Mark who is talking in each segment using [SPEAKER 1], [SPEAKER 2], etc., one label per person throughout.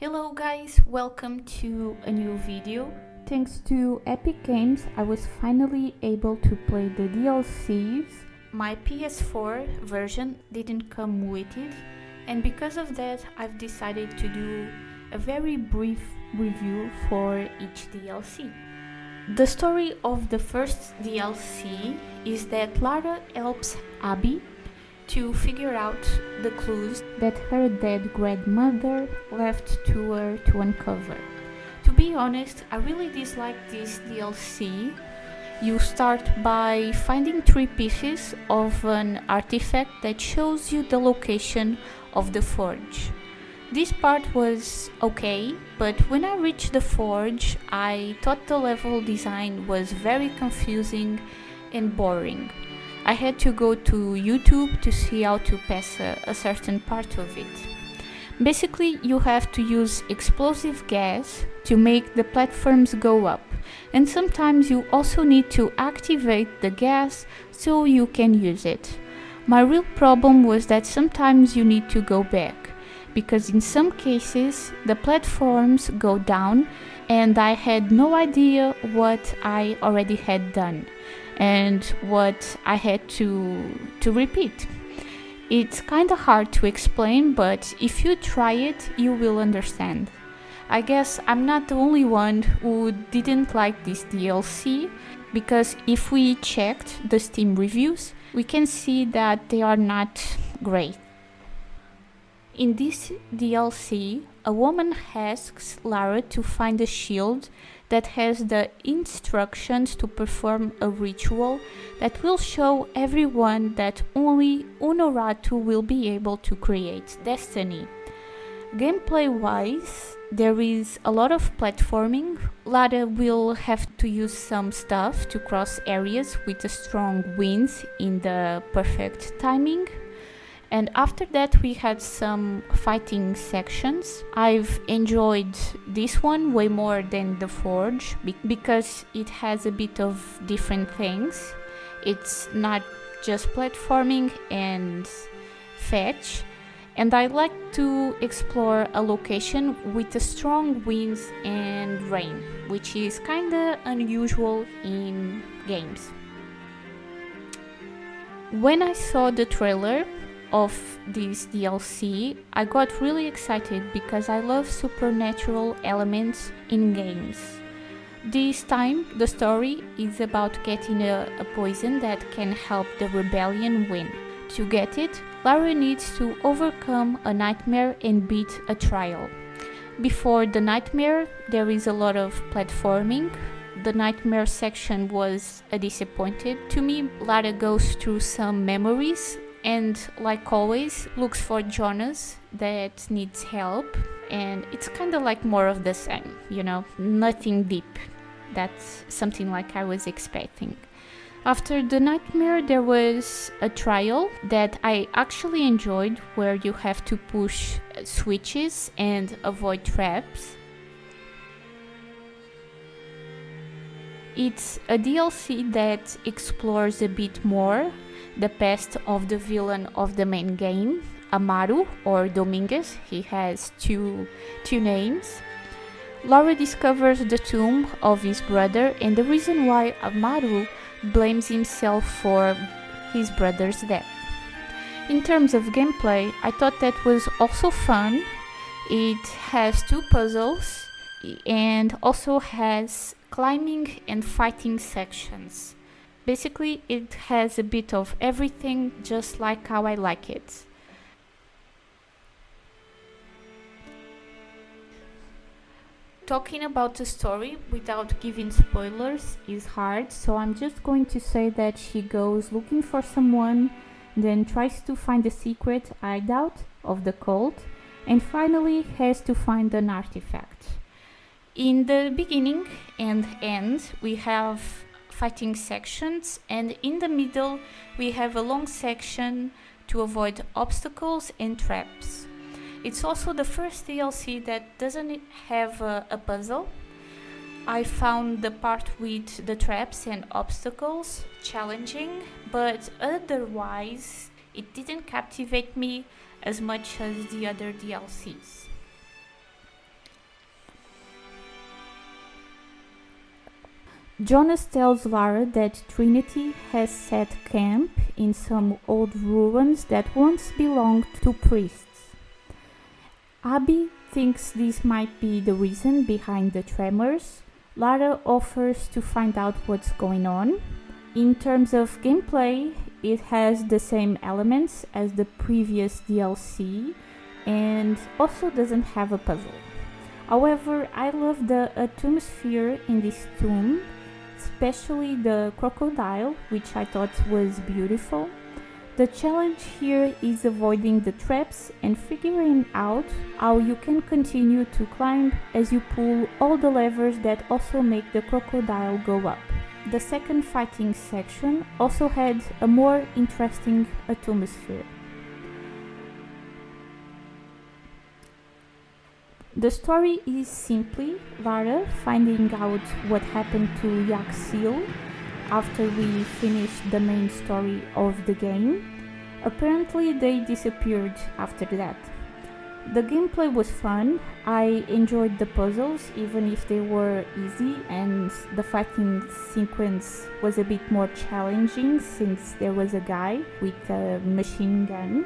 [SPEAKER 1] Hello guys, welcome to a new video. Thanks to Epic Games, I was finally able to play the DLCs. My PS4 version didn't come with it, and because of that I've decided to do a very brief review for each DLC. The story of the first DLC is that Lara helps Abby to figure out the clues that her dead grandmother left to her to uncover. To be honest, I really dislike this DLC. You start by finding 3 pieces of an artifact that shows you the location of the forge. This part was okay, but when I reached the forge, I thought the level design was very confusing and boring. I had to go to YouTube to see how to pass a certain part of it. Basically, you have to use explosive gas to make the platforms go up, and sometimes you also need to activate the gas so you can use it. My real problem was that sometimes you need to go back, because in some cases the platforms go down and I had no idea what I already had done and what I had to repeat. It's kinda hard to explain, but if you try it, you will understand. I guess I'm not the only one who didn't like this DLC, because if we checked the Steam reviews, we can see that they are not great. In this DLC, a woman asks Lara to find a shield that has the instructions to perform a ritual that will show everyone that only Honoratu will be able to create destiny. Gameplay-wise, there is a lot of platforming. Lara will have to use some stuff to cross areas with a strong winds in the perfect timing. And after that we had some fighting sections. I've enjoyed this one way more than the Forge because it has a bit of different things. It's not just platforming and fetch. And I like to explore a location with a strong winds and rain, which is kinda unusual in games. When I saw the trailer of this DLC, I got really excited because I love supernatural elements in games. This time the story is about getting a poison that can help the rebellion win. To get it, Lara needs to overcome a nightmare and beat a trial. Before the nightmare, there is a lot of platforming. The nightmare section was a disappointment to me. Lara goes through some memories and, like always, looks for Jonas that needs help, and it's kind of like more of the same, nothing deep. That's something like I was expecting. After the nightmare, there was a trial that I actually enjoyed, where you have to push switches and avoid traps. It's a DLC that explores a bit more the past of the villain of the main game, Amaru or Dominguez. He has two names. Lara discovers the tomb of his brother and the reason why Amaru blames himself for his brother's death. In terms of gameplay, I thought that was also fun. It has 2 puzzles and also has climbing and fighting sections. Basically, it has a bit of everything, just like how I like it. Talking about the story without giving spoilers is hard, so I'm just going to say that she goes looking for someone, then tries to find the secret hideout of the cult, and finally has to find an artifact. In the beginning and end, we have fighting sections, and in the middle we have a long section to avoid obstacles and traps. It's also the first DLC that doesn't have a puzzle. I found the part with the traps and obstacles challenging, but otherwise it didn't captivate me as much as the other DLCs. Jonas tells Lara that Trinity has set camp in some old ruins that once belonged to priests. Abby thinks this might be the reason behind the tremors. Lara offers to find out what's going on. In terms of gameplay, it has the same elements as the previous DLC and also doesn't have a puzzle. However, I love the atmosphere in this tomb, especially the crocodile, which I thought was beautiful. The challenge here is avoiding the traps and figuring out how you can continue to climb as you pull all the levers that also make the crocodile go up. The second fighting section also had a more interesting atmosphere. The story is simply Lara finding out what happened to Yaxil after we finished the main story of the game. Apparently they disappeared after that. The gameplay was fun. I enjoyed the puzzles even if they were easy, and the fighting sequence was a bit more challenging since there was a guy with a machine gun.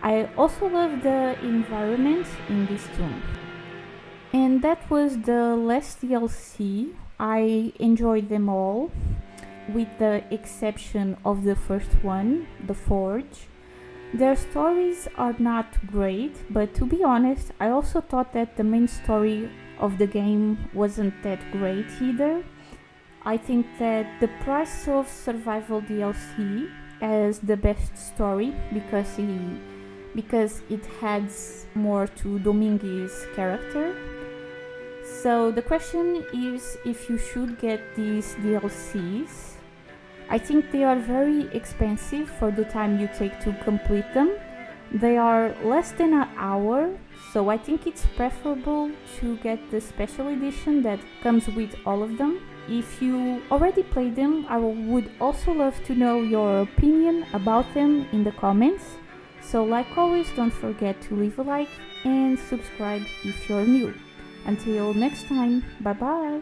[SPEAKER 1] I also loved the environment in this tomb. And that was the last DLC. I enjoyed them all, with the exception of the first one, The Forge. Their stories are not great, but to be honest, I also thought that the main story of the game wasn't that great either. I think that the Price of Survival DLC has the best story because it adds more to Dominguez's character. So the question is if you should get these DLCs. I think they are very expensive for the time you take to complete them. They are less than an hour, so I think it's preferable to get the special edition that comes with all of them. If you already played them, I would also love to know your opinion about them in the comments. So like always, don't forget to leave a like and subscribe if you're new. Until next time, bye bye!